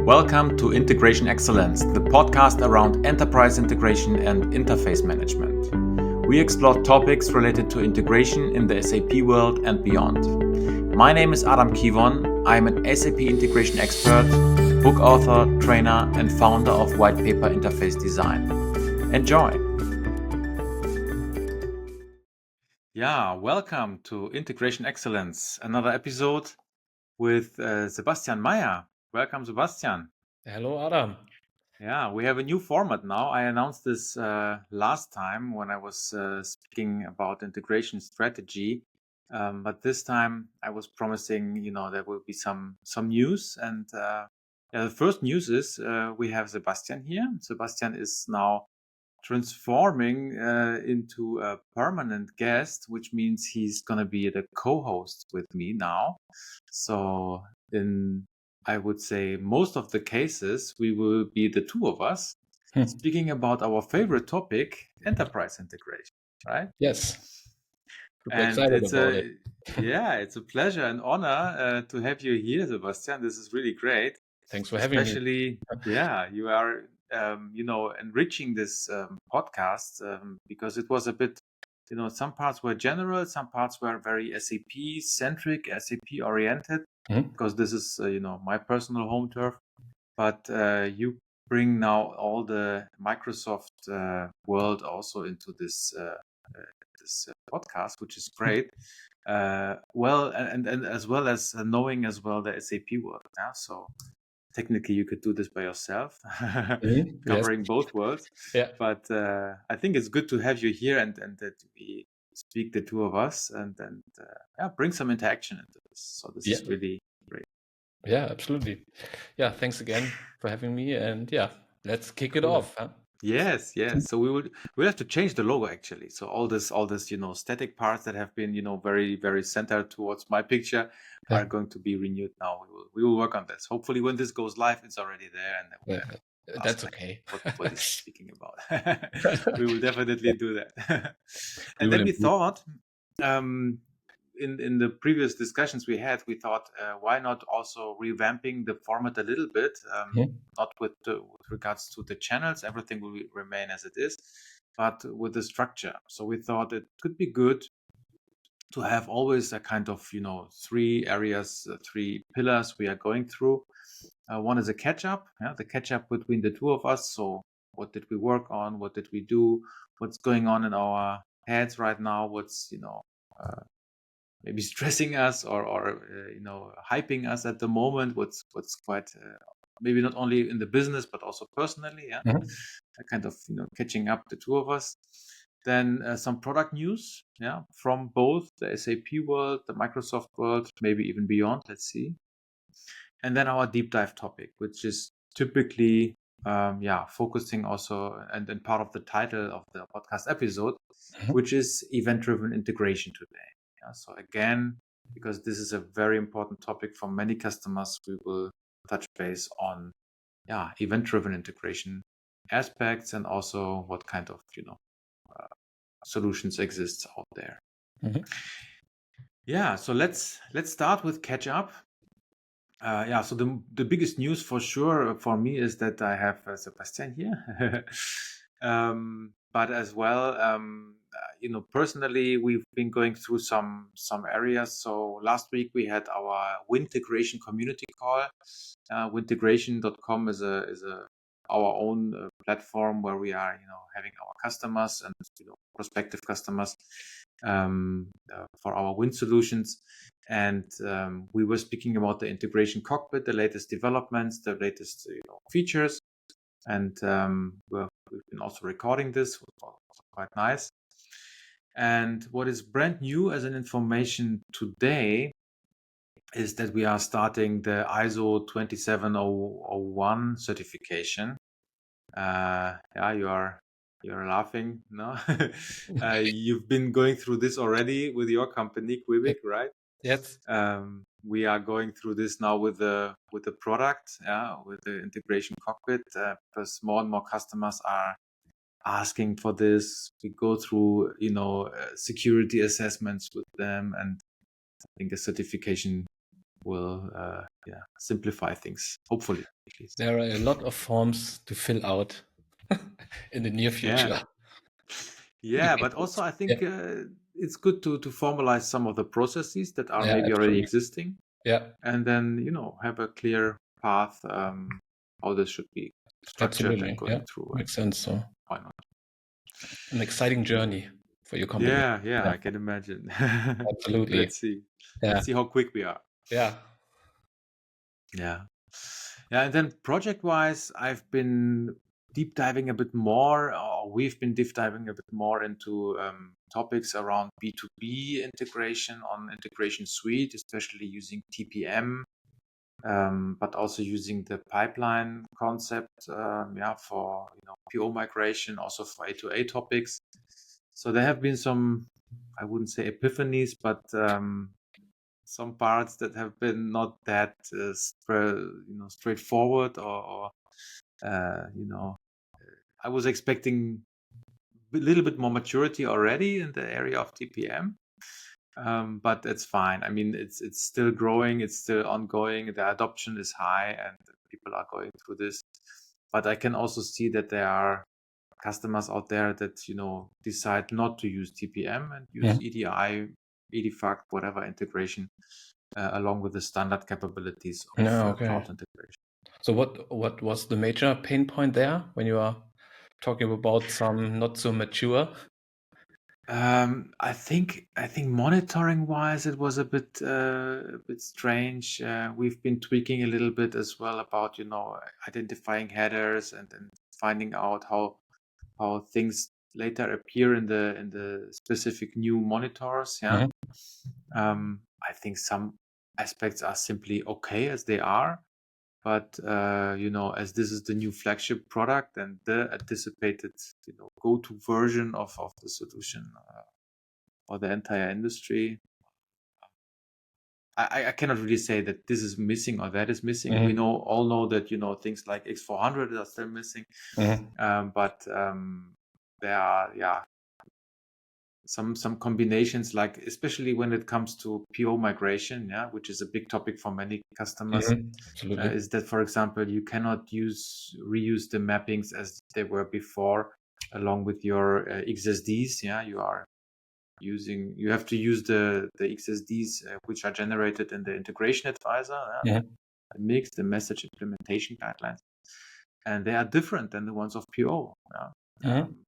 Welcome to Integration Excellence, the podcast around enterprise integration and interface management. We explore topics related to integration in the SAP world and beyond. My name is Adam Kivon. I am an SAP integration expert, book author, trainer, and founder of White Paper Interface Design. Enjoy! Yeah, welcome to Integration Excellence, another episode with Sebastian Meyer. Welcome, Sebastian. Hello, Adam. Yeah, we have a new format now. I announced this last time when I was speaking about integration strategy. But this time I was promising, there will be some news. And the first news is we have Sebastian here. Sebastian is now transforming into a permanent guest, which means he's going to be the co-host with me now. So I would say most of the cases, we will be the two of us speaking about our favorite topic, enterprise integration, right? Yes. Super And excited about it. It's a pleasure and honor to have you here, Sebastian. This is really great. Thanks for having me. Especially, you are, enriching this podcast because it was a bit, some parts were general, some parts were very SAP centric, SAP oriented, because this is, my personal home turf. But you bring now all the Microsoft world also into this podcast, which is great. And as well as knowing as well the SAP world. Yeah? So technically you could do this by yourself, covering both worlds. Yeah. But I think it's good to have you here and that we speak the two of us and bring some interaction into this. So this is really great. Yeah, absolutely. Yeah, thanks again for having me. And let's kick it off. Huh? Yes. So we'll have to change the logo actually. So all this, static parts that have been, very, very centered towards my picture are going to be renewed now. We will work on this. Hopefully when this goes live, it's already there and that's okay. What is speaking about? We will definitely do that. And then we thought, in the previous discussions we had, we thought, why not also revamping the format a little bit, not with regards to the channels, everything will remain as it is, but with the structure. So we thought it could be good to have always a kind of, three areas, three pillars we are going through. One is a catch-up, the catch-up between the two of us. So what did we work on? What did we do? What's going on in our heads right now? What's, maybe stressing us or hyping us at the moment? What's quite maybe not only in the business but also personally, a kind of catching up the two of us. Then some product news, from both the SAP world, the Microsoft world, maybe even beyond. Let's see. And then our deep dive topic, which is typically focusing also and part of the title of the podcast episode, which is event-driven integration today. So again, because this is a very important topic for many customers, we will touch base on event-driven integration aspects and also what kind of solutions exist out there. So let's start with catch up. So the biggest news for sure for me is that I have Sebastian here. But as well, personally, we've been going through some areas. So last week we had our Wintegration community call. Wintegration.com is our own platform where we are, having our customers and prospective customers for our Win solutions. And we were speaking about the integration cockpit, the latest developments, the latest features. And we've been also recording this, which was also quite nice. And what is brand new as an information today is that we are starting the ISO 27001 certification. You're laughing, no? You've been going through this already with your company, Quebec, right? Yes. We are going through this now with the product, with the integration cockpit, because more and more customers are asking for this. We go through, security assessments with them, and I think a certification simplify things, hopefully at least. There are a lot of forms to fill out in the near future. Yeah, but also I think it's good to formalize some of the processes that are maybe already existing. Yeah, And then, have a clear path how this should be structured absolutely. and going through. Makes sense. So Why not? an exciting journey for your company. Yeah, I can imagine. Absolutely. Let's see. Let's see how quick we are. Yeah. Yeah. And then project-wise, I've been deep diving a bit more, or we've been deep diving a bit more into topics around B2B integration on Integration Suite, especially using TPM, but also using the pipeline concept, for PO migration, also for A2A topics. So there have been some, I wouldn't say epiphanies, but some parts that have been not that straightforward, or I was expecting a little bit more maturity already in the area of TPM. But it's fine. I mean, it's still growing, it's still ongoing. The adoption is high, and people are going through this. But I can also see that there are customers out there that decide not to use TPM and use EDI, EDFACT, whatever integration, along with the standard capabilities of cloud integration. So what was the major pain point there when you are talking about some not so mature? I think monitoring wise, it was a bit strange. We've been tweaking a little bit as well about identifying headers and then finding out how things later appear in the specific new monitors. Yeah. I think some aspects are simply okay as they are, but as this is the new flagship product and the anticipated go-to version of the solution for the entire industry, I cannot really say that this is missing or that is missing. We all know that things like X400 are still missing, but there are some combinations, like especially when it comes to PO migration, which is a big topic for many customers. Is that, for example, you cannot reuse the mappings as they were before along with your XSDs. You have to use the XSDs which are generated in the integration advisor, the mix, the message implementation guidelines, and they are different than the ones of PO.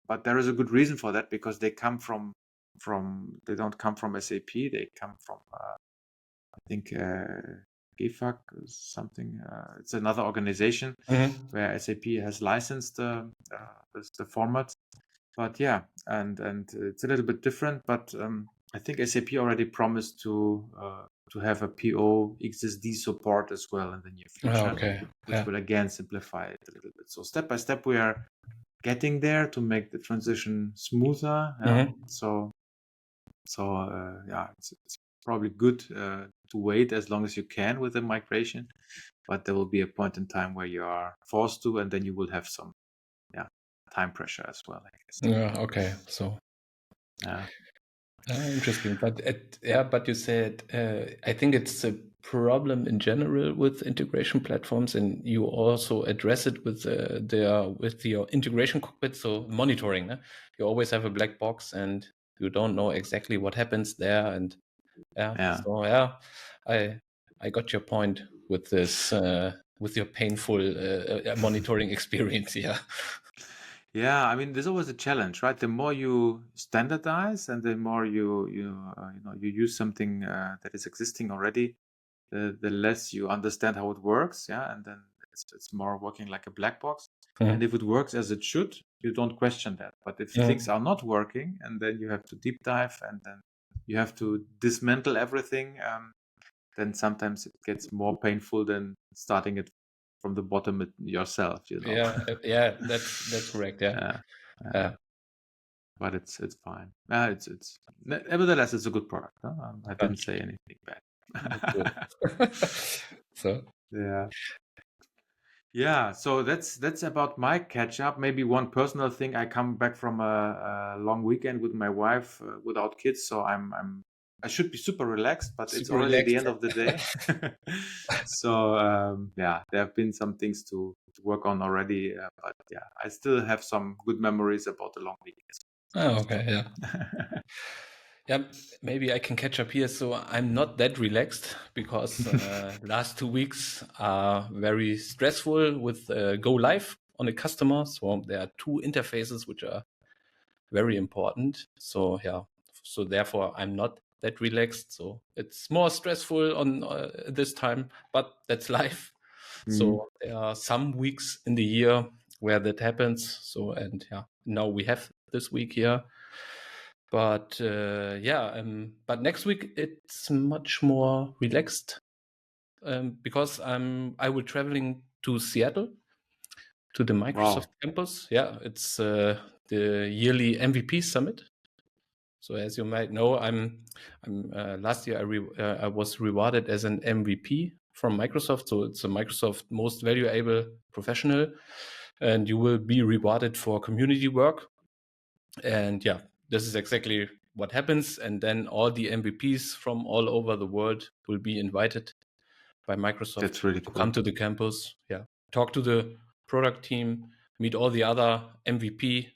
But there is a good reason for that, because they come from they don't come from SAP, they come from I think GFAC something. It's another organization where SAP has licensed the format. But and it's a little bit different. But I think SAP already promised to have a PO XSD support as well in the near future, which will again simplify it a little bit. So step by step, we are getting there to make the transition smoother. It's probably good to wait as long as you can with the migration, but there will be a point in time where you are forced to, and then you will have some time pressure as well, I guess. So interesting. But you said I think it's a problem in general with integration platforms, and you also address it with your integration cockpit. So monitoring, you always have a black box and you don't know exactly what happens there. And I got your point with this with your painful monitoring experience. I mean, there's always a challenge, right? The more you standardize and the more you use something that is existing already, the less you understand how it works, and then it's more working like a black box. And if it works as it should, you don't question that. But if things are not working, and then you have to deep dive, and then you have to dismantle everything, then sometimes it gets more painful than starting it from the bottom yourself. That's correct. But it's fine. It's nevertheless, it's a good product. I didn't say anything bad. So so that's about my catch up. Maybe one personal thing: I come back from a long weekend with my wife without kids, so I'm I should be super relaxed, but it's Super already the relaxed. end of the day. So there have been some things to work on already, but yeah, I still have some good memories about the long weekends. Oh, okay, yeah. Yeah, maybe I can catch up here. So I'm not that relaxed because last 2 weeks are very stressful with go live on a customer. So there are 2 interfaces which are very important. So yeah, so therefore I'm not that relaxed. So it's more stressful on this time, but that's life. So there are some weeks in the year where that happens. So, and yeah, now we have this week here. But but next week it's much more relaxed because I will traveling to Seattle to the Microsoft campus. Yeah, it's the yearly MVP summit. So as you might know, I'm last year I was rewarded as an MVP from Microsoft. So it's a Microsoft Most Valuable Professional, and you will be rewarded for community work. And yeah, this is exactly what happens. And then all the MVPs from all over the world will be invited by Microsoft. That's really to cool. Come to the campus. Yeah, talk to the product team, meet all the other MVP,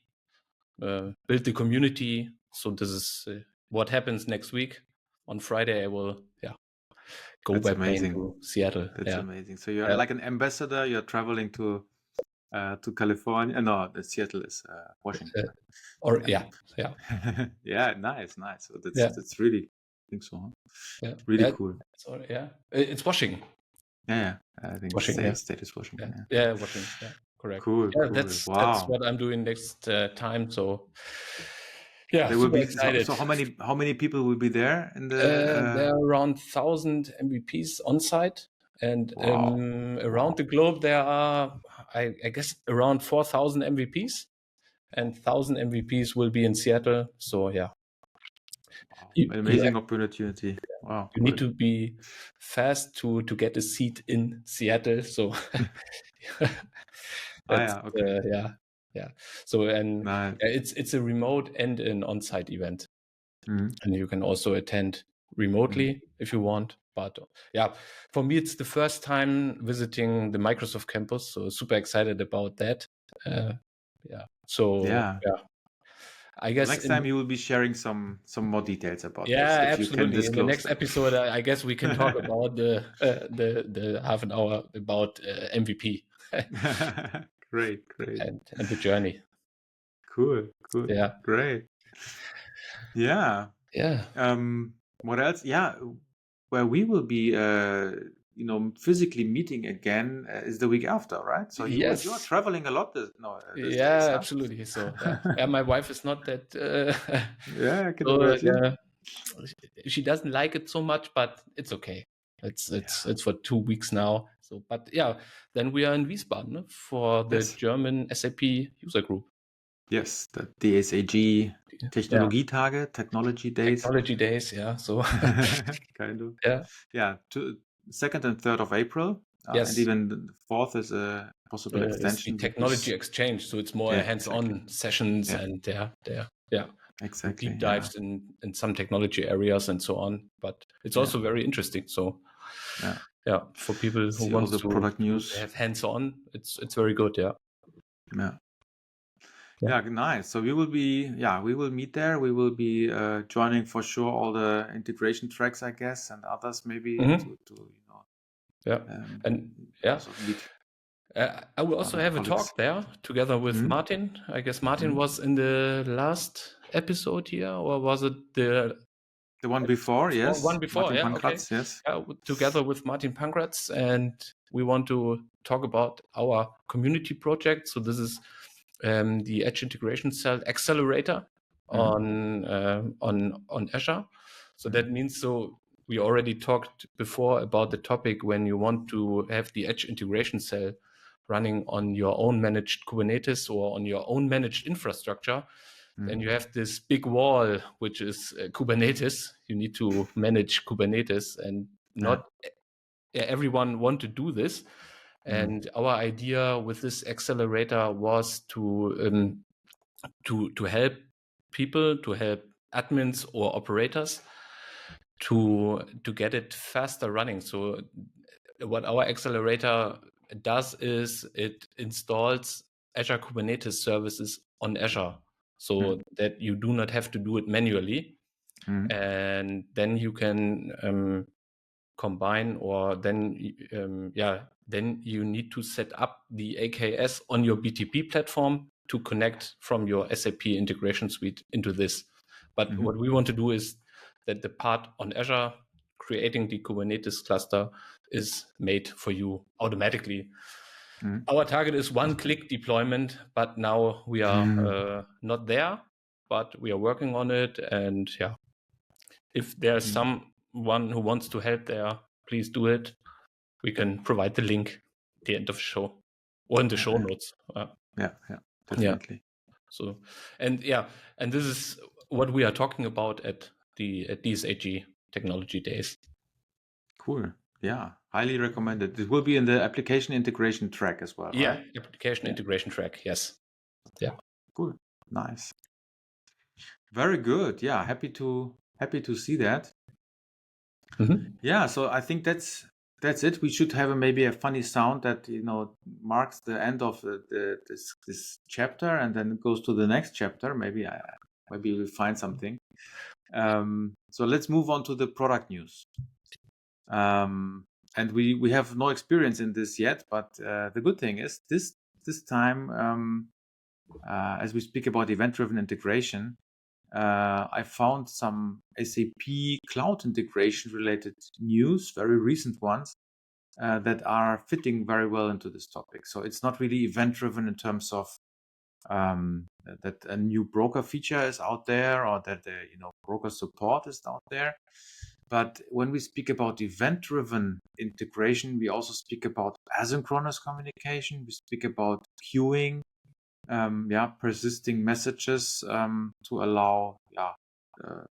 build the community. So this is what happens next week. On Friday, I will go That's by plane amazing. to Seattle. That's amazing. So you're like an ambassador. You're traveling to California. No, Seattle is Washington. Yeah, nice. So that's really, I think so. Huh? Really cool. So, it's Washington. Yeah, I think Washington, state is Washington. Yeah, Washington. Yeah, correct. Cool. Yeah, cool. that's Wow. what I'm doing next time. So yeah, There will super be excited. so how many people will be there in the? There are around 1,000 MVPs on site, and around the globe there are, I guess, around 4,000 MVPs, and 1,000 MVPs will be in Seattle. So yeah, An amazing opportunity. Wow, you need to be fast to get a seat in Seattle. So okay. Yeah. So it's a remote and an on-site event, and you can also attend remotely if you want. But yeah, for me it's the first time visiting the Microsoft campus, so super excited about that. I guess next time you will be sharing some more details about this. Yeah, If absolutely. You can In the next them. episode, I guess we can talk about the half an hour about MVP. Great. And the journey. Cool. Yeah. Great. Yeah. What else? Yeah. Where we will be, physically meeting again is the week after, right? So you are traveling a lot these days, huh? Absolutely. So my wife is not that. Yeah, I can imagine. She doesn't like it so much, but it's okay. It's for 2 weeks now. So, but yeah, then we are in Wiesbaden for the German SAP user group. Yes, the DSAG Technologietage, Technology Days. Technology Days, yeah. So kind of. Yeah. 2nd and 3rd of April. And even the 4th is a possible extension. The technology exchange, so it's more hands-on sessions and exactly deep dives in some technology areas and so on. But it's also very interesting. So for people who want the product news, have hands-on, it's very good. Yeah, nice. So we will meet there. We will be joining for sure all the integration tracks, I guess, and others maybe I will also have a talk there together with Martin. I guess Martin was in the last episode here, or was it the one before? Yes, one before. Martin Pankratz, yes. Together with Martin Pankratz, and we want to talk about our community project. So this is the Edge Integration Cell Accelerator on Azure. So that means we already talked before about the topic when you want to have the Edge Integration Cell running on your own managed Kubernetes or on your own managed infrastructure. Then you have this big wall, which is Kubernetes. You need to manage Kubernetes, and not everyone want to do this. And our idea with this accelerator was to help people, to help admins or operators to get it faster running. So what our accelerator does is it installs Azure Kubernetes services on Azure, so that you do not have to do it manually. And then you can combine, or then then you need to set up the AKS on your BTP platform to connect from your SAP integration suite into this. But what we want to do is that the part on Azure creating the Kubernetes cluster is made for you automatically. Our target is one-click deployment, but now we are not there, but we are working on it. And yeah, if there's someone who wants to help there, please do it. We can provide the link at the end of the show or in the show notes. Definitely. So, and this is what we are talking about at DSAG Technology Days. Cool. Yeah, highly recommended. It will be in the application integration track as well, yeah, right? Application integration track, yes. Yeah. Cool. Nice. Very good. Yeah, happy to see that. Yeah, so I think that's it. We should have maybe a funny sound that marks the end of this chapter, and then it goes to the next chapter. Maybe we'll find something. So let's move on to the product news. And we have no experience in this yet, but the good thing is this time, as we speak about event-driven integration, I found some SAP Cloud Integration related news, very recent ones, that are fitting very well into this topic. So it's not really event-driven in terms of that a new broker feature is out there, or that broker support is out there. But when we speak about event-driven integration, we also speak about asynchronous communication. We speak about queuing, persisting messages to allow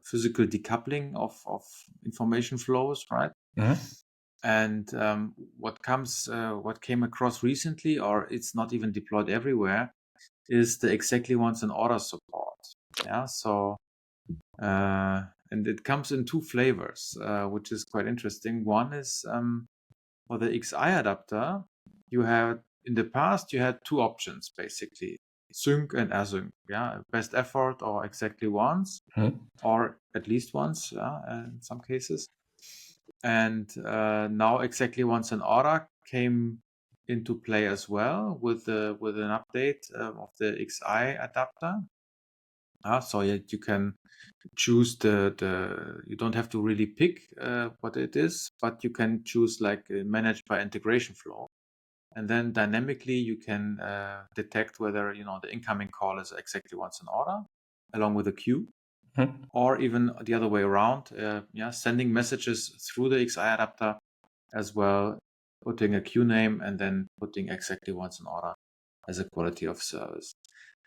physical decoupling of information flows, right? And what came across recently, or it's not even deployed everywhere, is the exactly once an order support. Yeah, so and it comes in two flavors, which is quite interesting. One is for the XI adapter, in the past you had two options basically: sync and async. Yeah, best effort or exactly once, or at least once, in some cases. And now exactly once an order came into play as well with an update of the XI adapter. So you can choose you don't have to really pick what it is, but you can choose like managed by integration flow, and then dynamically you can detect whether the incoming call is exactly once an order along with a queue, or even the other way around, sending messages through the XI adapter as well, putting a queue name and then putting exactly once an order as a quality of service.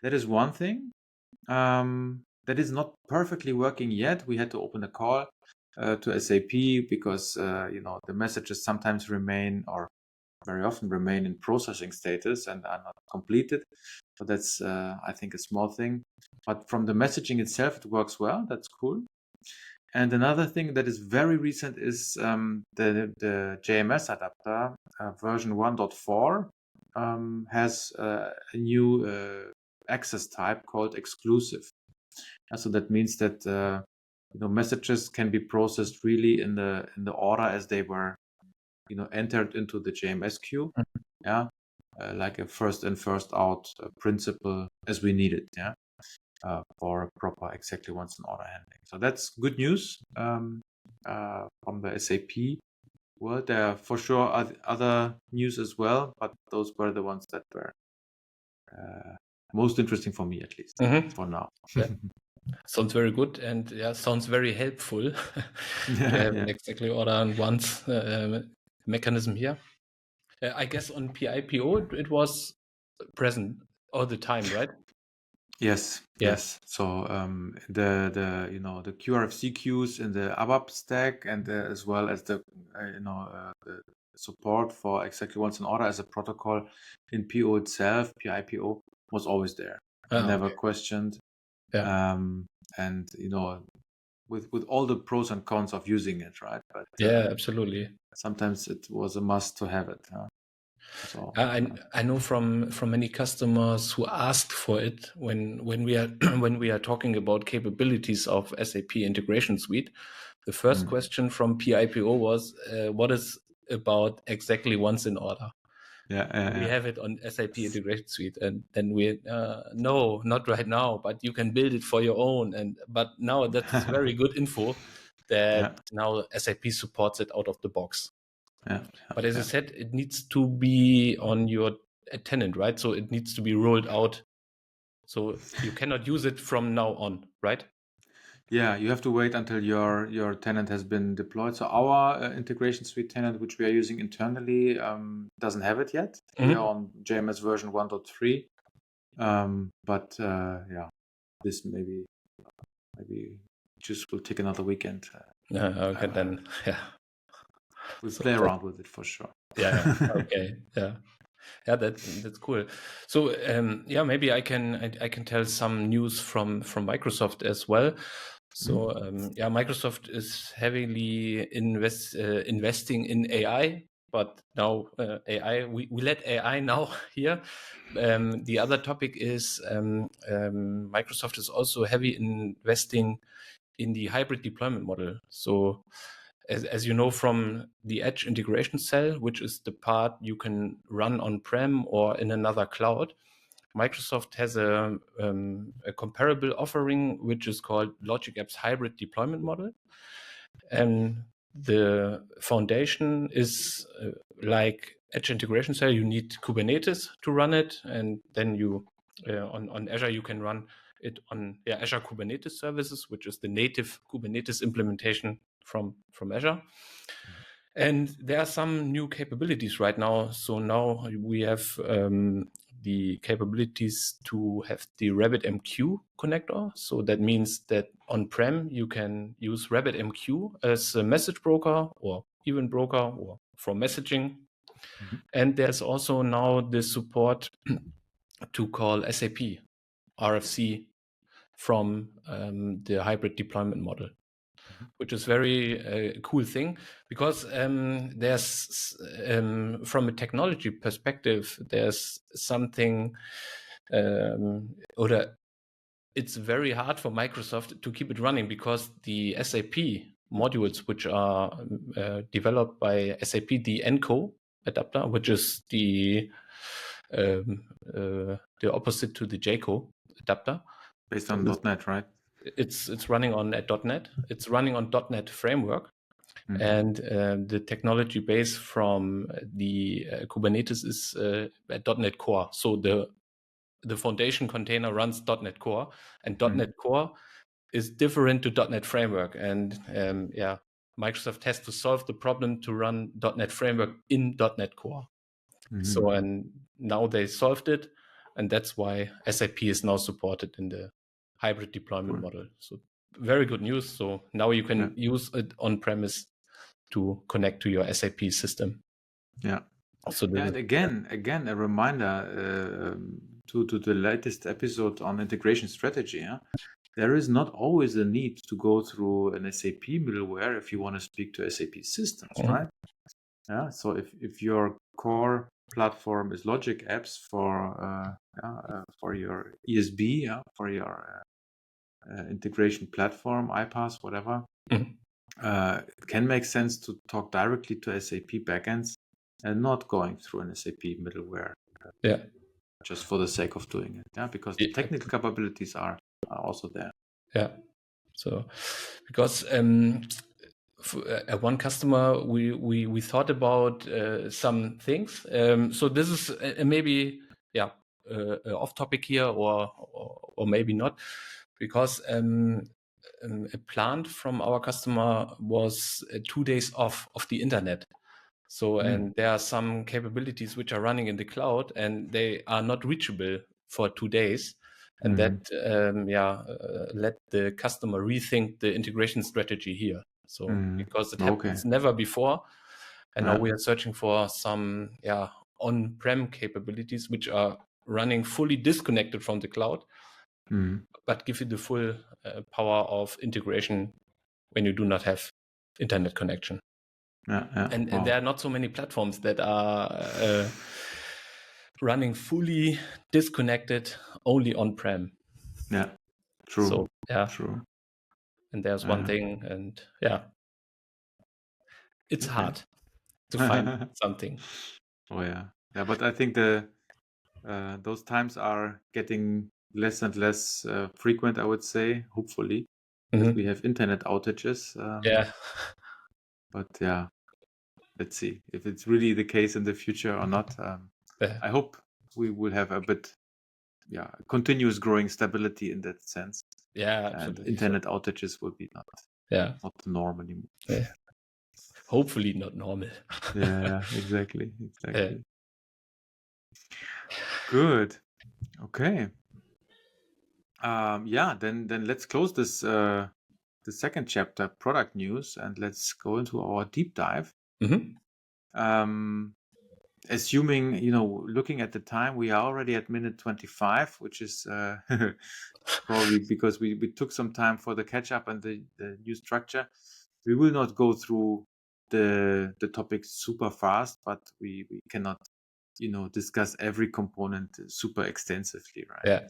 That is one thing. That is not perfectly working yet. We had to open a call to SAP because the messages sometimes remain, or very often remain, in processing status and are not completed. So that's I think a small thing. But from the messaging itself, it works well. That's cool. And another thing that is very recent is the JMS adapter version 1.4 has a new access type called exclusive. So that means that messages can be processed really in the order as they were entered into the JMS queue. Like a first in first out principle as we need it. For proper exactly once an order handling. So that's good news from the SAP world. There are for sure other news as well, but those were the ones that were most interesting for me, at least for now. Sounds very good, and sounds very helpful to have an exactly order and once mechanism here. I guess on PIPO it was present all the time, right? Yes. So the QRFC queues in the ABAP stack, and as well as the support for exactly once an order as a protocol in PO itself, PIPO was always there, never questioned. And with all the pros and cons of using it, right? But Yeah, absolutely. sometimes it was a must to have it. So I know from many customers who asked for it when we are when we are talking about capabilities of SAP Integration Suite. The first question from PIPO was, "What is about exactly once in order?" We have it on SAP Integration Suite, and then we no, not right now, but you can build it for your own. But now that's very good info that now SAP supports it out of the box. But as I said, it needs to be on your tenant, right? So it needs to be rolled out. So you cannot use it from now on, right? Yeah, you have to wait until your tenant has been deployed. So our integration suite tenant, which we are using internally, doesn't have it yet. We are on JMS version 1.3. But yeah, this maybe just will take another weekend. Okay, then yeah. We'll play around with it for sure. Yeah. Okay. Yeah. Yeah, that's cool. So yeah, maybe I can tell some news from Microsoft as well. So yeah, Microsoft is heavily investing in AI, but now AI we let AI now here. The other topic is Microsoft is also heavy investing in the hybrid deployment model. So as you know from the Edge integration cell, which is the part you can run on-prem or in another cloud, Microsoft has a comparable offering, which is called Logic App's hybrid deployment model. And the foundation is like Edge integration cell, you need Kubernetes to run it. And then you on Azure, you can run it on Azure Kubernetes services, which is the native Kubernetes implementation from Azure. And there are some new capabilities right now. So now we have the capabilities to have the RabbitMQ connector. So that means that on-prem, you can use RabbitMQ as a message broker or event broker or for messaging. And there's also now the support to call SAP RFC from the hybrid deployment model, which is very cool thing because there's from a technology perspective, there's something or it's very hard for Microsoft to keep it running because the SAP modules, which are developed by SAP, the ENCO adapter, which is the opposite to the JCO adapter. Based on .NET, right? It's running on .NET. It's running on .NET framework. And the technology base from the Kubernetes is .NET Core. So the foundation container runs .NET Core, and .NET Core is different to .NET Framework. And yeah, Microsoft has to solve the problem to run .NET Framework in .NET Core. So, and now they solved it, and that's why SAP is now supported in the hybrid deployment model. So very good news. So now you can use it on premise to connect to your SAP system. Yeah. So and again, a reminder to the latest episode on integration strategy. Yeah? There is not always a need to go through an SAP middleware if you want to speak to SAP systems, right? Yeah. So if your core platform is Logic Apps for your ESB, for your integration platform, iPaaS, whatever, it can make sense to talk directly to SAP Backends and not going through an SAP middleware. Just for the sake of doing it. Yeah, because the technical capabilities are also there. Yeah. So because one customer we thought about some things. So this is maybe off topic here or maybe not, because a plant from our customer was 2 days off of the internet. So and there are some capabilities which are running in the cloud and they are not reachable for 2 days. And that let the customer rethink the integration strategy here. So because it happens never before, and now we are searching for some on-prem capabilities which are running fully disconnected from the cloud, but give you the full power of integration when you do not have internet connection. And there are not so many platforms that are running fully disconnected, only on-prem. Yeah, true. So yeah, true. And there's one thing, and it's hard to find something. Oh yeah, but I think those times are getting less and less frequent, I would say, hopefully, that we have internet outages. But yeah, let's see if it's really the case in the future or not. I hope we will have a bit, continuous growing stability in that sense. Yeah, and absolutely. internet outages will be not the norm anymore. Yeah. Hopefully not normal. Yeah, exactly. Good. Okay. Then let's close this the second chapter, product news, and let's go into our deep dive. Assuming, looking at the time, we are already at minute 25, which is probably because we took some time for the catch up and the new structure. We will not go through the topics super fast, but we cannot, discuss every component super extensively, right?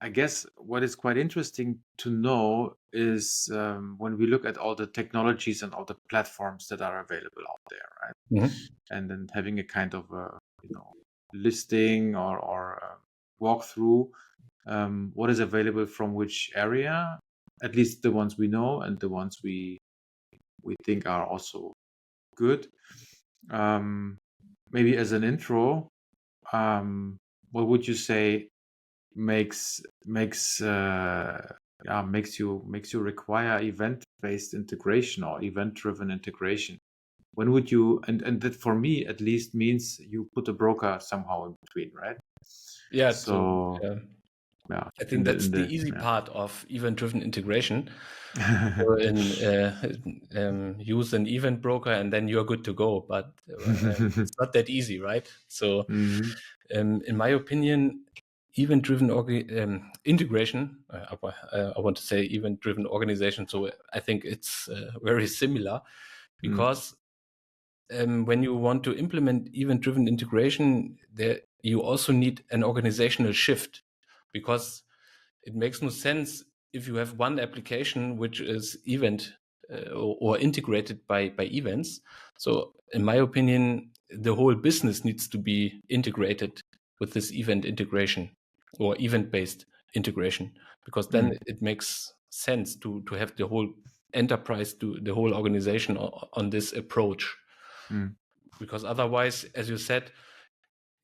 I guess what is quite interesting to know is when we look at all the technologies and all the platforms that are available out there, right? And then having a kind of a, listing or walkthrough, what is available from which area, at least the ones we know and the ones we think are also good. Maybe as an intro, what would you say makes you require event-based integration or event-driven integration? When would you, and that for me at least means you put a broker somehow in between, right? Yeah. So I think that's the easy part of event-driven integration. So use an event broker and then you're good to go. But it's not that easy, right? So in my opinion, event-driven integration, I want to say event-driven organization. So I think it's very similar because when you want to implement event-driven integration, you also need an organizational shift, because it makes no sense if you have one application which is event or integrated by events. So in my opinion, the whole business needs to be integrated with this event integration or event-based integration, because then it makes sense to have the whole enterprise, the whole organization on this approach. Because otherwise, as you said,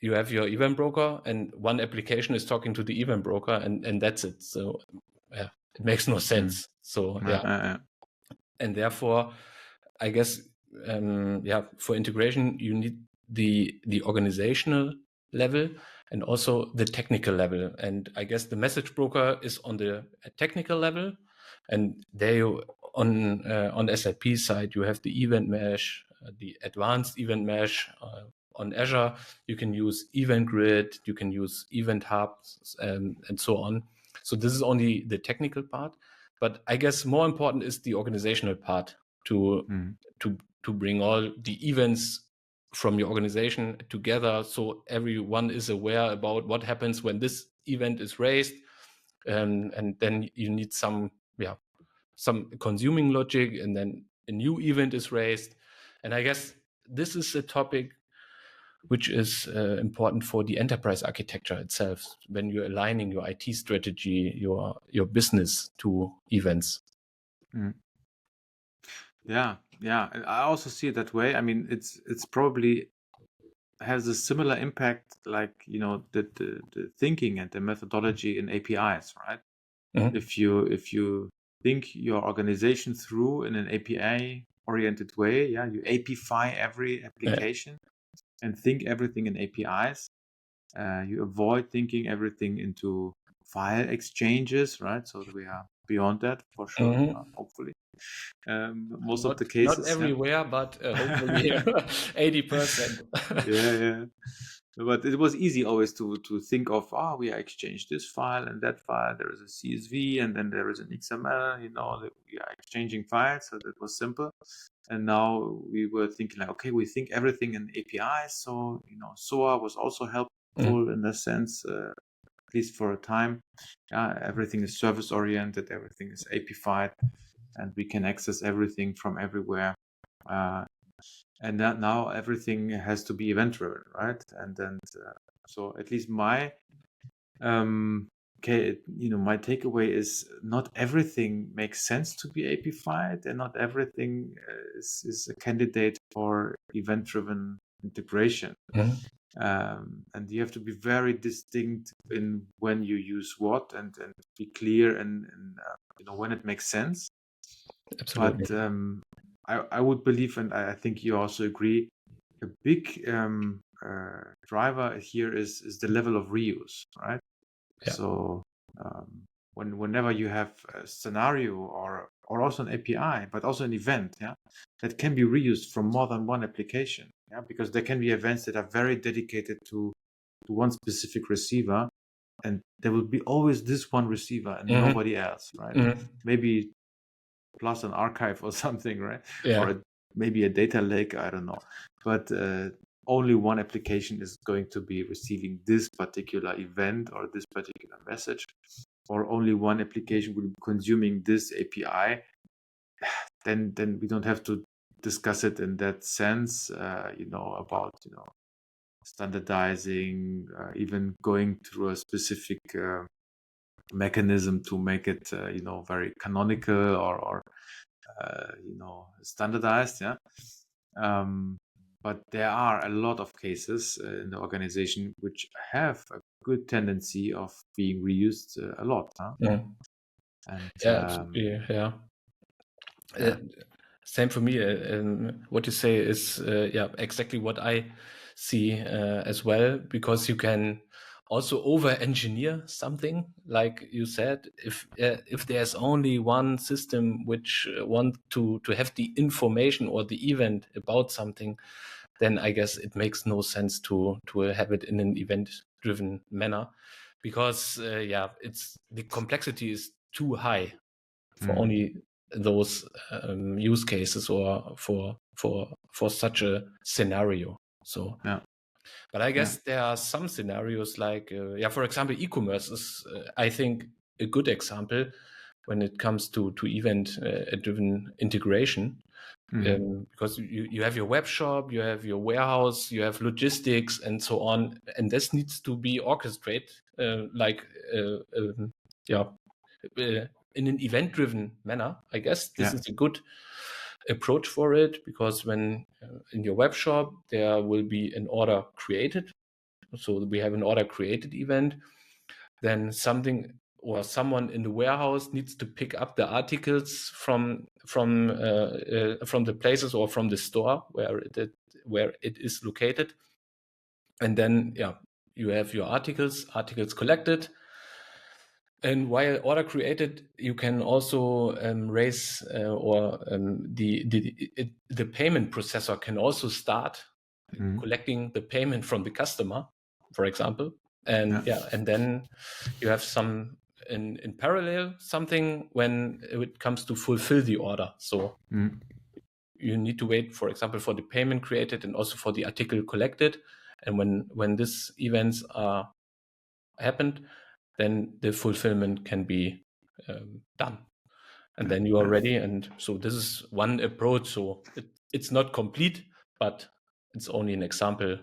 you have your event broker and one application is talking to the event broker and that's it. So it makes no sense. So and therefore I guess for integration you need the organizational level and also the technical level. And I guess the message broker is on the technical level, and there you, on SAP side you have the event mesh, the advanced event mesh. On Azure, you can use Event Grid, you can use Event Hubs, and so on. So this is only the technical part, but I guess more important is the organizational part to bring all the events from your organization together, so everyone is aware about what happens when this event is raised, and then you need some consuming logic, and then a new event is raised. And I guess this is a topic which is important for the enterprise architecture itself, when you're aligning your IT strategy, your business to events. Yeah, I also see it that way. I mean, it's probably has a similar impact, like the thinking and the methodology in APIs, right? If you think your organization through in an API oriented way, you APify every application and think everything in APIs. You avoid thinking everything into file exchanges, right? So we are beyond that for sure, hopefully. Most of the cases. Not everywhere, but hopefully 80%. Yeah. But it was easy always to think of, we exchange this file and that file. There is a CSV and then there is an XML. We are exchanging files, so that was simple. And now we were thinking like, okay, we think everything in APIs. So SOA was also helpful in the sense, at least for a time. Everything is service oriented, everything is APIfied, and we can access everything from everywhere. And that now everything has to be event driven, right? And then so at least my my takeaway is not everything makes sense to be APIfied, and not everything is a candidate for event driven integration. And you have to be very distinct in when you use what, and be clear and when it makes sense. Absolutely. But I would believe, and I think you also agree, a big driver here is the level of reuse, right? Yeah. So whenever you have a scenario or also an API, but also an event, that can be reused from more than one application, because there can be events that are very dedicated to one specific receiver, and there will be always this one receiver and nobody else, right? Maybe plus an archive or something, right? Yeah. Or maybe a data lake, I don't know. But only one application is going to be receiving this particular event or this particular message, or only one application will be consuming this API. Then we don't have to discuss it in that sense, about standardizing, even going through a specific mechanism to make it very canonical or standardized. But there are a lot of cases in the organization which have a good tendency of being reused a lot. And same for me. What you say is exactly what I see as well, because you can also over-engineer something, like you said. If there's only one system which want to have the information or the event about something, then I guess it makes no sense to have it in an event-driven manner, because it's the complexity is too high for only those use cases or for such a scenario. So but I guess there are some scenarios like for example, e-commerce is I think a good example when it comes to event driven integration, because you have your web shop, you have your warehouse, you have logistics and so on, and this needs to be orchestrated in an event-driven manner. I guess this is a good approach for it, because when in your web shop there will be an order created, so we have an order created event, then something or someone in the warehouse needs to pick up the articles from the places or from the store where it is located, and then you have your articles collected. And while order created, you can also raise the payment processor can also start collecting the payment from the customer, for example. And and then you have some in parallel something when it comes to fulfill the order. So you need to wait, for example, for the payment created and also for the article collected. And when these events are happened, then the fulfillment can be done, and then you are ready. And so this is one approach. So it's not complete, but it's only an example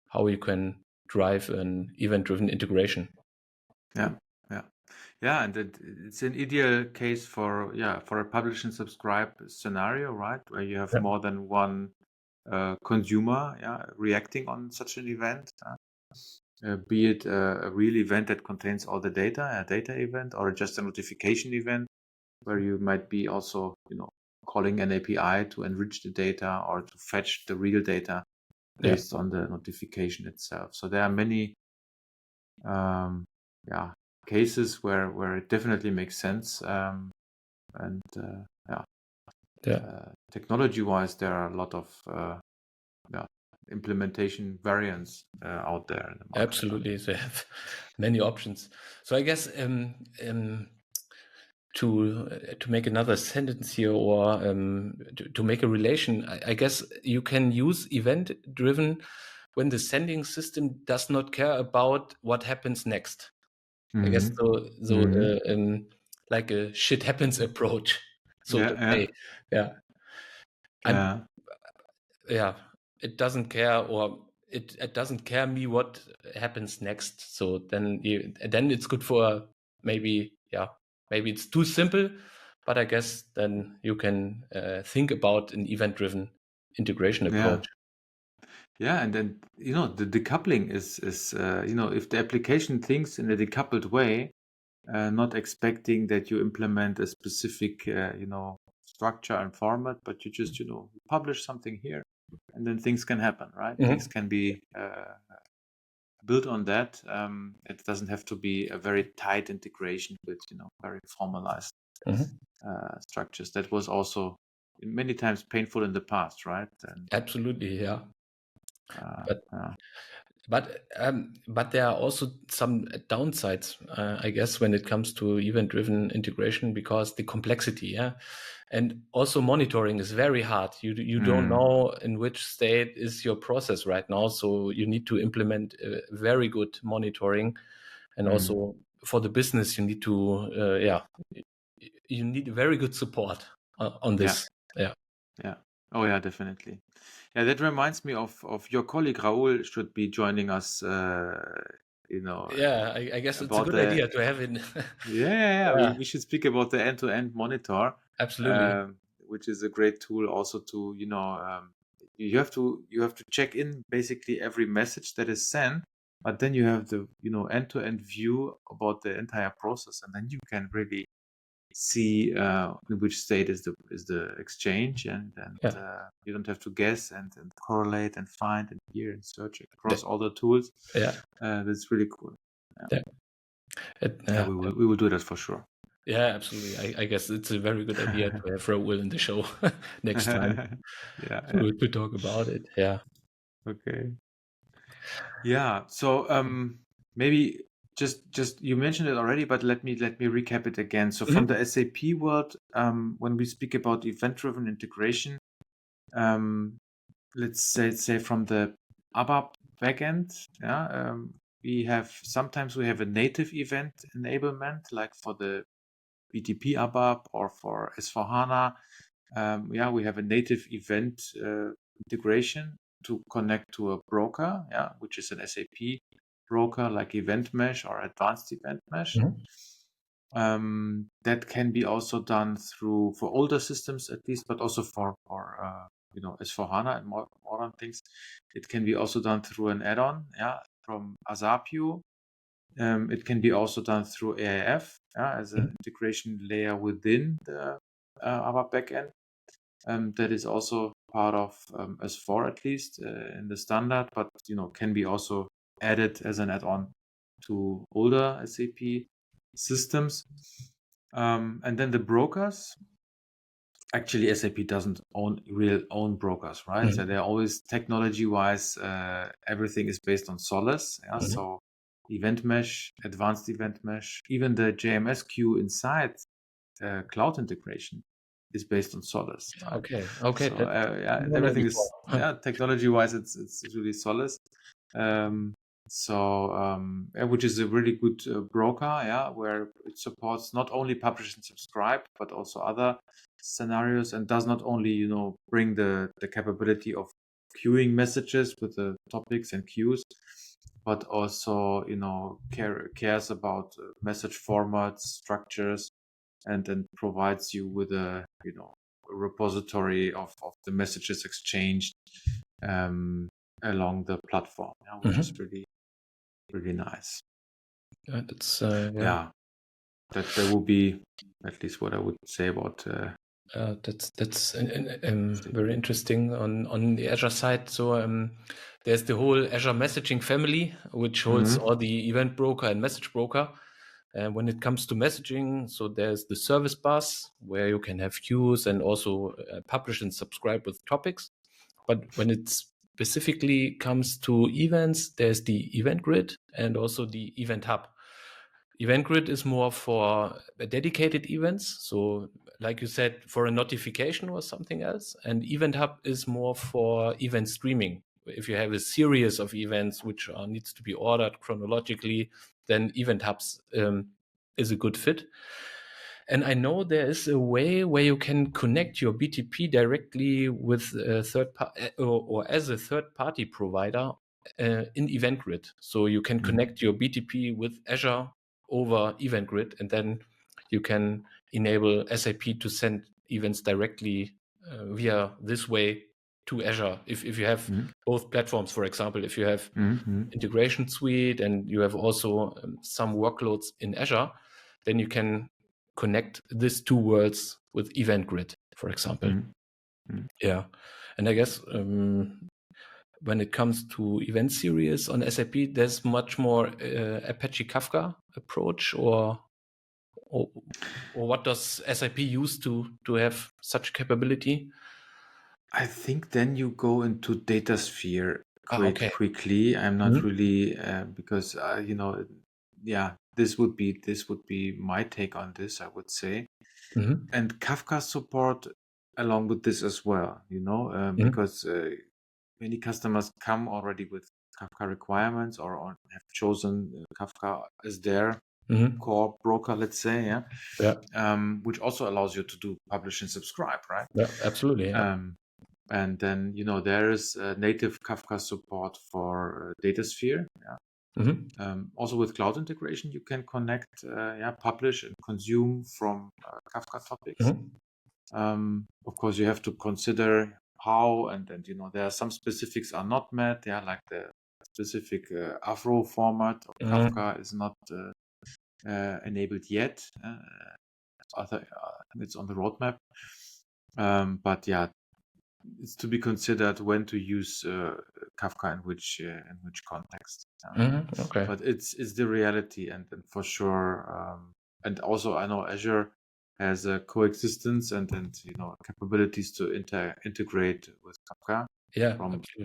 how you can drive an event-driven integration. And it's an ideal case for a publish and subscribe scenario, right, where you have more than one consumer reacting on such an event. Be it a real event that contains all the data, a data event, or just a notification event where you might be also, calling an API to enrich the data or to fetch the real data based on the notification itself. So there are many cases where it definitely makes sense. Technology-wise, there are a lot of implementation variants out there in the market. Absolutely, they have many options. So I guess to make another sentence here, or to make a relation, I guess you can use event-driven when the sending system does not care about what happens next. I guess like a shit happens approach, so to say. It doesn't care, or it doesn't care me what happens next. So then it's good for maybe it's too simple, but I guess then you can think about an event-driven integration approach. Yeah, and then the decoupling is if the application thinks in a decoupled way, not expecting that you implement a specific structure and format, but you just publish something here, and then things can happen, right? Things can be built on that. It doesn't have to be a very tight integration with very formalized structures. That was also many times painful in the past, right? And absolutely, yeah. But there are also some downsides, I guess, when it comes to event-driven integration, because the complexity, and also monitoring is very hard. You don't know in which state is your process right now, so you need to implement very good monitoring, and also for the business, you need to you need very good support on this. Yeah. Oh yeah, definitely. Yeah, that reminds me of your colleague Raoul should be joining us. Yeah, I guess it's a good idea to have it. We should speak about the end-to-end monitor. Absolutely. Which is a great tool also to you have to check in basically every message that is sent, but then you have the end-to-end view about the entire process, and then you can really see in which state is the exchange, and you don't have to guess and correlate and find and hear and search across all the tools. That's really cool. We will do that for sure. Yeah, absolutely. I guess it's a very good idea to have Raoul in the show next time to talk about it. Yeah. Okay. Yeah. So maybe just you mentioned it already, but let me recap it again. So from the SAP world, when we speak about event-driven integration, let's say from the ABAP backend, sometimes we have a native event enablement, like for the BTP ABAP or for S4HANA. We have a native event integration to connect to a broker, which is an SAP broker like Event Mesh or Advanced Event Mesh. That can be also done for older systems at least, but also for S4HANA and more modern things. It can be also done through an add-on, from Asapio. It can be also done through AIF as an integration layer within the ABAP backend. That is also part of S4 at least in the standard, but can be also added as an add-on to older SAP systems. And then the brokers. Actually, SAP doesn't own brokers, right? So they're always technology-wise, everything is based on Solace. So Event Mesh, Advanced Event Mesh, even the JMS queue inside Cloud Integration is based on Solace. Right? Okay. So, everything is technology-wise, it's really Solace. Which is a really good broker, where it supports not only publish and subscribe, but also other scenarios, and does not only bring the capability of queuing messages with the topics and queues, but also cares about message formats, structures, and then provides you with a repository of the messages exchanged along the platform, which is really nice. That's that will be at least what I would say about that's very interesting on the Azure side. So there's the whole Azure messaging family, which holds all the event broker and message broker. And when it comes to messaging, so there's the service bus where you can have queues and also publish and subscribe with topics. But when it's specifically comes to events, there's the event grid and also the event hub. Event grid is more for dedicated events. So like you said, for a notification or something else. And event hub is more for event streaming. If you have a series of events which needs to be ordered chronologically, then event hubs is a good fit. And I know there is a way where you can connect your BTP directly with a third party or as a third party provider in Event Grid. So you can connect your BTP with Azure over Event Grid, and then you can enable SAP to send events directly via this way to Azure. If you have both platforms, for example, if you have integration suite and you have also some workloads in Azure, then you can connect these two worlds with Event Grid, for example. Yeah. And I guess when it comes to event series on SAP, there's much more Apache Kafka approach, or what does SAP use to have such capability? I think then you go into DataSphere quite quickly. I'm not really because this would be my take on this, I would say. And Kafka support along with this as well, because many customers come already with Kafka requirements or have chosen Kafka as their core broker, let's say, which also allows you to do publish and subscribe, right? Yeah, absolutely. Yeah. And then, there is native Kafka support for DataSphere. Also with cloud integration, you can connect, publish and consume from Kafka topics. Of course, you have to consider how, and there are some specifics are not met. Like the specific Avro format of Kafka is not enabled yet. It's on the roadmap. But it's to be considered when to use Kafka in which context. Okay. But it's the reality, and for sure. And also, I know Azure has a coexistence and capabilities to integrate with Kafka. Yeah,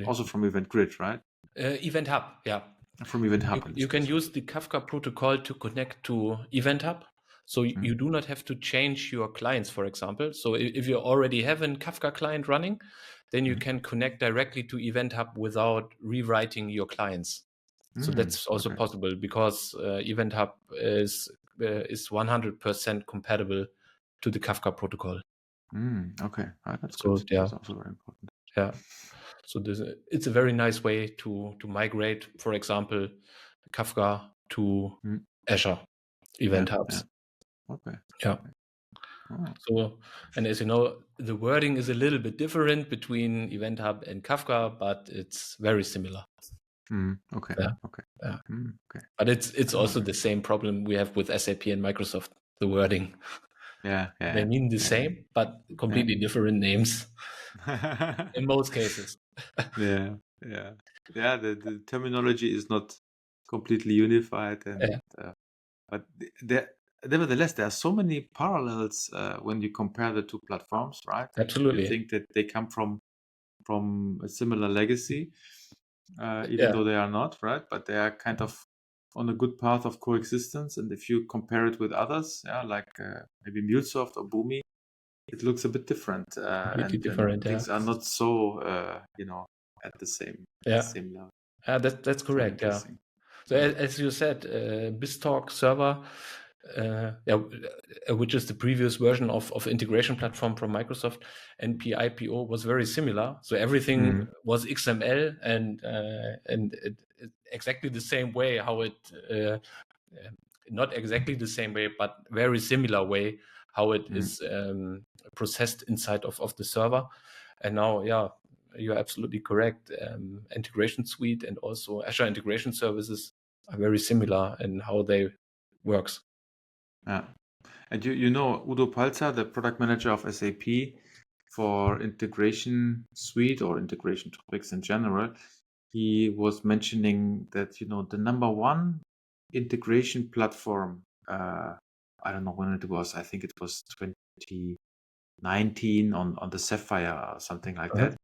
also from Event Grid, right? Event Hub, yeah. From Event Hub. You can use the Kafka protocol to connect to Event Hub. So you do not have to change your clients, for example. So if you already have a Kafka client running, then you can connect directly to Event Hub without rewriting your clients. So that's also possible because Event Hub is 100% compatible to the Kafka protocol. Okay, that's good. Yeah. That's also very important. Yeah. So it's a very nice way to migrate, for example, Kafka to Azure Event Hubs. Okay. Yeah. So, and as you know, the wording is a little bit different between Event Hub and Kafka, but it's very similar. Okay. Yeah. Okay. Yeah. Okay. But it's also the same problem we have with SAP and Microsoft. The wording. Yeah. They mean the same, but completely different names in most cases. The terminology is not completely unified, and but nevertheless, there are so many parallels when you compare the two platforms, right? Absolutely. You think that they come from a similar legacy, even though they are not, right? But they are kind of on a good path of coexistence. And if you compare it with others, like maybe MuleSoft or Boomi, it looks a bit different. Completely different. Things are not so, at the same level. That's correct. Yeah. So as you said, BizTalk server, which is the previous version of integration platform from Microsoft, NPIPO was very similar. So everything was XML and it exactly the same way how it, not exactly the same way, but very similar way how it is processed inside of the server. And now, you're absolutely correct. Integration suite and also Azure integration services are very similar in how they works. Yeah. And Udo Palzer, the product manager of SAP for integration suite or integration topics in general, he was mentioning that, the number one integration platform, I don't know when it was, I think it was 2019 on the Sapphire or something like that.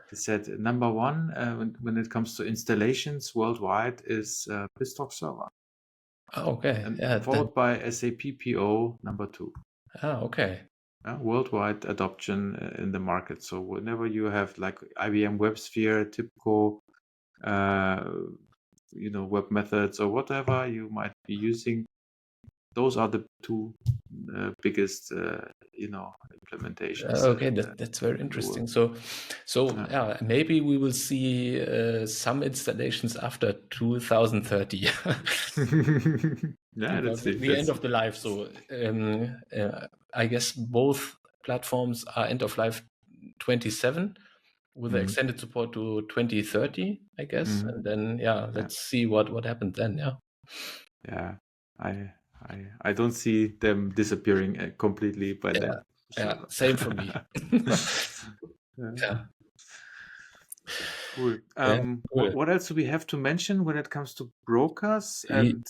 They said number one when it comes to installations worldwide is BizTalk Server. Okay. And followed by SAP PO number 2. Okay. Worldwide adoption in the market. So whenever you have like IBM WebSphere, TIBCO, web methods or whatever you might be using, those are the two biggest, implementations. Okay, that's very interesting. So maybe we will see some installations after 2030. Let's see. The end of the life. So I guess both platforms are end of life 27 with the extended support to 2030, I guess. And then let's see what happens then. Yeah, I don't see them disappearing completely by then. Yeah, same for me. Yeah. Cool. What else do we have to mention when it comes to brokers? And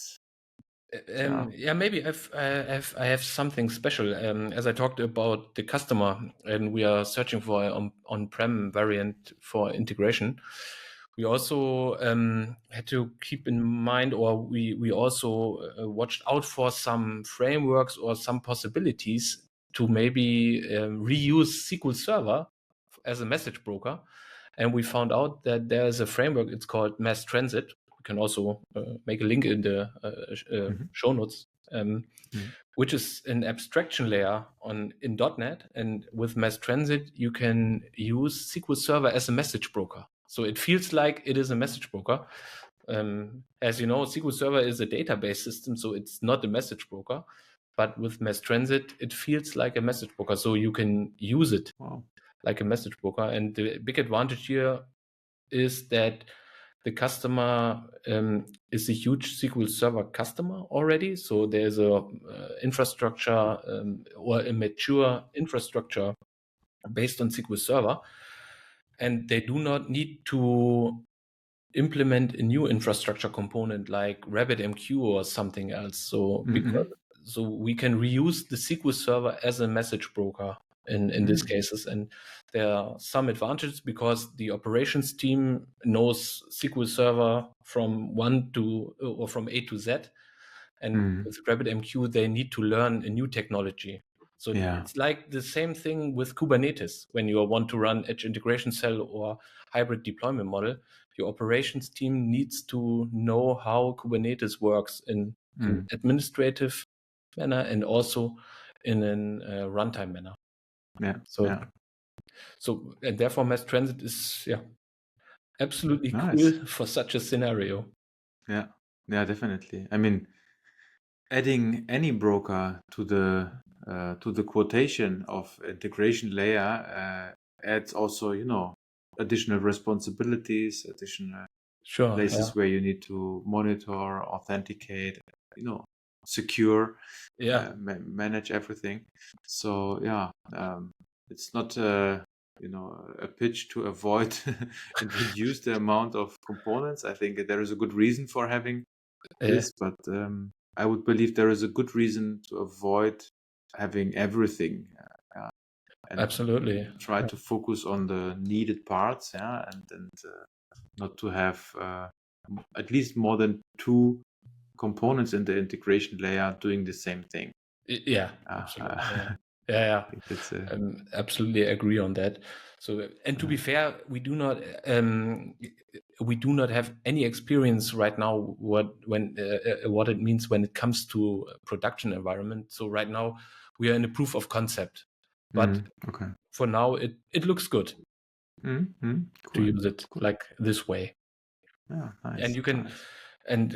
maybe I have something special. As I talked about the customer, and we are searching for an on-prem variant for integration. We also had to keep in mind, or we also watched out for some frameworks or some possibilities to maybe reuse SQLserver as a message broker. And we found out that there is a framework, it's called MassTransit. We can also make a link in the show notes, which is an abstraction layer in .NET. And with MassTransit, you can use SQLserver as a message broker. So it feels like it is a message broker. As you know, SQLserver is a database system, so it's not a message broker. But with MassTransit, it feels like a message broker, so you can use it like a message broker. And the big advantage here is that the customer is a huge SQL Server customer already. So there's a infrastructure or a mature infrastructure based on SQL Server. And they do not need to implement a new infrastructure component like RabbitMQ or something else. So so we can reuse the SQL Server as a message broker in these cases. And there are some advantages because the operations team knows SQL Server from from A to Z. And with RabbitMQ, they need to learn a new technology. So it's like the same thing with Kubernetes. When you want to run Edge Integration Cell or hybrid deployment model, your operations team needs to know how Kubernetes works in an administrative manner and also in a runtime manner. So and therefore MassTransit is absolutely cool for such a scenario. Yeah, definitely. I mean, adding any broker to the quotation of integration layer adds also, additional responsibilities, additional places where you need to monitor, authenticate, secure, manage everything. So it's not a pitch to avoid and reduce the amount of components. I think there is a good reason for having this, but I would believe there is a good reason to avoid having everything. And absolutely try to focus on the needed parts, and not to have at least more than 2 components in the integration layer doing the same thing. Absolutely. Absolutely agree on that. So, and to be fair, we do not have any experience right now what it means when it comes to production environment. So right now we are in a proof of concept, but for now it looks good cool. to use it like this way. Nice. And you can. And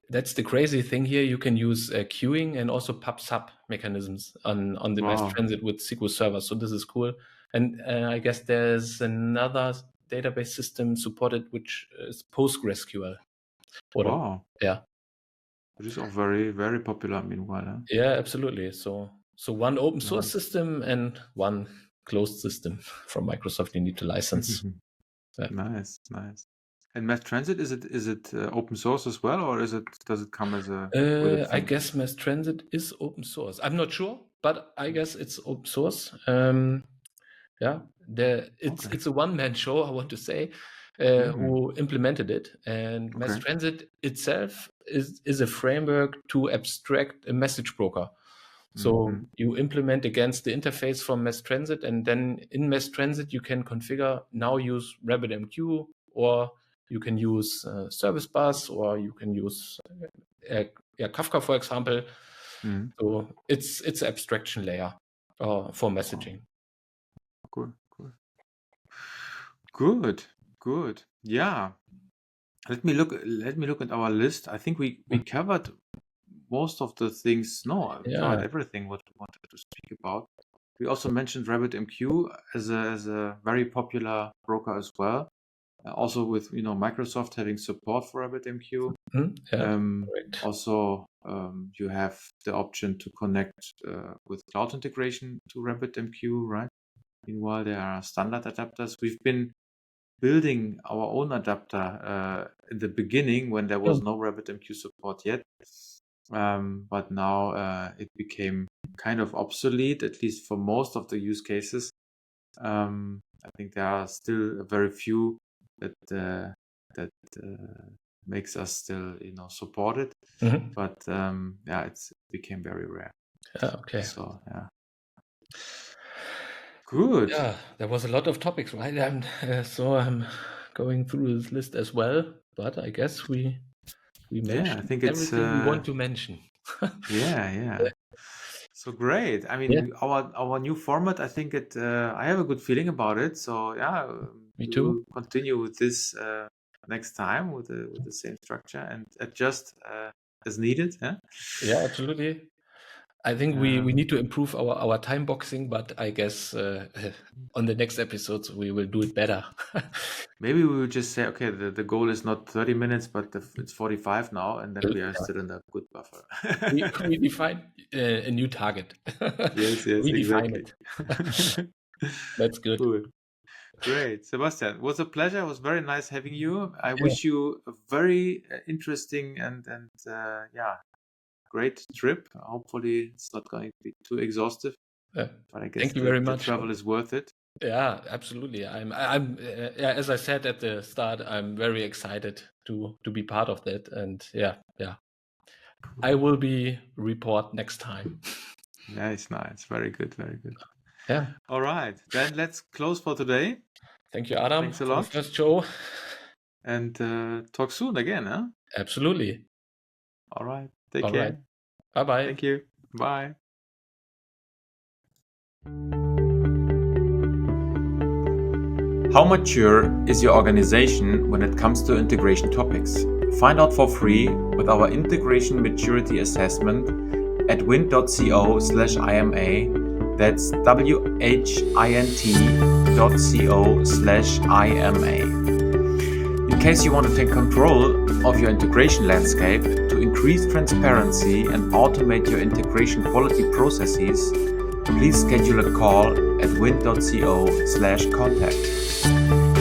that's the crazy thing here. You can use queuing and also pub/sub mechanisms on the MassTransit with SQL Server. So this is cool. And I guess there's another database system supported, which is PostgreSQL. Which is all very, very popular meanwhile. Huh? Yeah, absolutely. So one open source system and one closed system from Microsoft you need to license. Nice. And MassTransit, is it open source as well, or does it come as a? I guess MassTransit is open source. I'm not sure, but I guess it's open source. Yeah, it's a one-man show, I want to say, Mhm. who implemented it. And Okay. MassTransit itself is a framework to abstract a message broker. So Mhm. you implement against the interface from MassTransit, and then in MassTransit you can configure now use RabbitMQ, or you can use Service Bus, or you can use Kafka, for example. Mhm. So it's abstraction layer for messaging. Cool. Good. Yeah. Let me look at our list. I think we covered most of the things. No, we covered everything what we wanted to speak about. We also mentioned RabbitMQ as a very popular broker as well. Also with Microsoft having support for RabbitMQ. Correct. Also, you have the option to connect with cloud integration to RabbitMQ, right? Meanwhile, there are standard adapters. We've been building our own adapter in the beginning when there was no RabbitMQ support yet. But now it became kind of obsolete, at least for most of the use cases. I think there are still very few that makes us still support it. But yeah, it became very rare. Okay. So yeah. Good. Yeah, there was a lot of topics, right? So I'm going through this list as well, but I guess we mentioned I think it's everything we want to mention. yeah. So great. I mean, our new format, I think I have a good feeling about it. So yeah, Me we too. will continue with this next time with the same structure and adjust as needed. Yeah, absolutely. I think we need to improve our time boxing, but I guess on the next episodes we will do it better. Maybe we will just say, okay, the goal is not 30 minutes, but it's 45 now, and then we are still in a good buffer. we define a new target. Yes, We define exactly. it. That's good. Cool. Great. Sebastian, it was a pleasure. It was very nice having you. I wish you a very interesting and great trip. Hopefully it's not going to be too exhaustive. But I guess Thank you very the much. travel is worth it. Yeah, absolutely. I'm as I said at the start, I'm very excited to be part of that. And yeah. I will be report next time. Nice. Very good. Yeah. All right. Then let's close for today. Thank you, Adam, Thanks a for lot. the first show. And talk soon again, huh? Absolutely. All right. Take All care. right. Bye-bye. Thank you. Bye. How mature is your organization when it comes to integration topics? Find out for free with our Integration Maturity Assessment at wint.co/IMA. That's whint.co/IMA. In case you want to take control of your integration landscape to increase transparency and automate your integration quality processes, please schedule a call at wint.co/contact.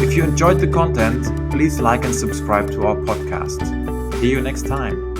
If you enjoyed the content, please like and subscribe to our podcast. See you next time.